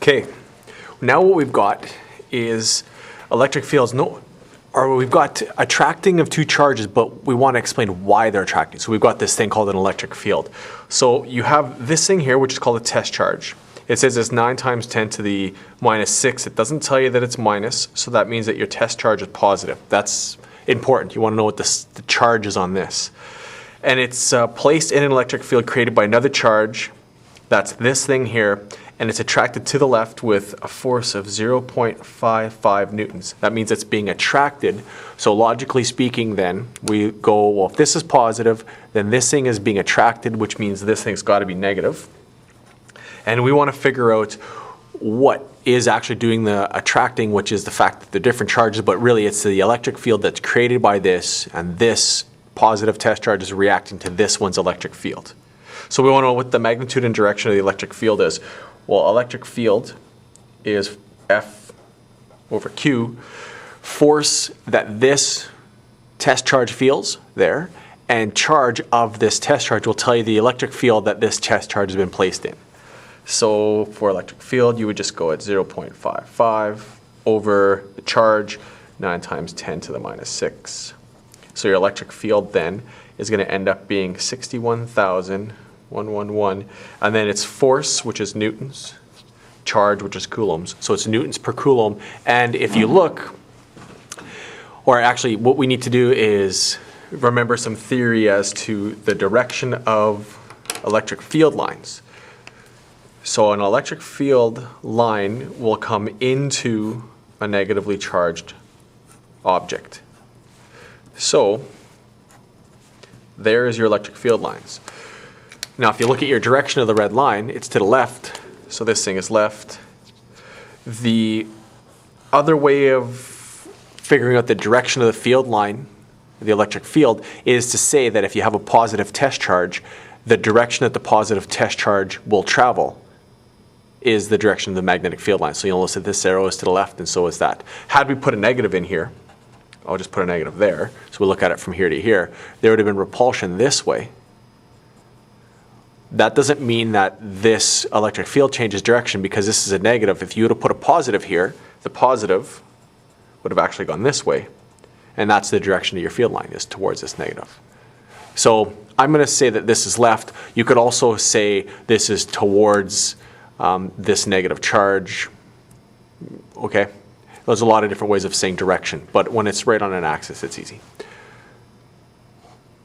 Okay, now what we've got is electric fields. We've got attracting of two charges, but we want to explain why they're attracting. So we've got this thing called an electric field. So you have this thing here, which is called a test charge. It says it's 9 times 10 to the minus 6. It doesn't tell you that it's minus, so that means that your test charge is positive. That's important. You want to know what the charge is on this. And it's placed in an electric field created by another charge. That's this thing here. And it's attracted to the left with a force of 0.55 newtons. That means it's being attracted. So logically speaking then, we go, well, if this is positive, then this thing is being attracted, which means this thing's got to be negative. And we want to figure out what is actually doing the attracting, which is the fact that they're different charges, but really it's the electric field that's created by this, and this positive test charge is reacting to this one's electric field. So we want to know what the magnitude and direction of the electric field is. Well, electric field is F over Q, force that this test charge feels there, and charge of this test charge will tell you the electric field that this test charge has been placed in. So for electric field, you would just go at 0.55 over the charge, 9 times 10 to the minus 6. So your electric field then is going to end up being 61,111, and then it's force, which is newtons, charge, which is coulombs. So it's newtons per coulomb. And if you look, or actually what we need to do is remember some theory as to the direction of electric field lines. So an electric field line will come into a negatively charged object. So there is your electric field lines. Now if you look at your direction of the red line, it's to the left, so this thing is left. The other way of figuring out the direction of the field line, the electric field, is to say that if you have a positive test charge, the direction that the positive test charge will travel is the direction of the magnetic field line. So you'll notice that this arrow is to the left and so is that. Had we put a negative in here, I'll just put a negative there, so we'll look at it from here to here, there would have been repulsion this way. That doesn't mean that this electric field changes direction because this is a negative. If you would have put a positive here, the positive would have actually gone this way, and that's the direction of your field line, is towards this negative. So I'm going to say that this is left. You could also say this is towards this negative charge. Okay, there's a lot of different ways of saying direction, but when it's right on an axis, it's easy.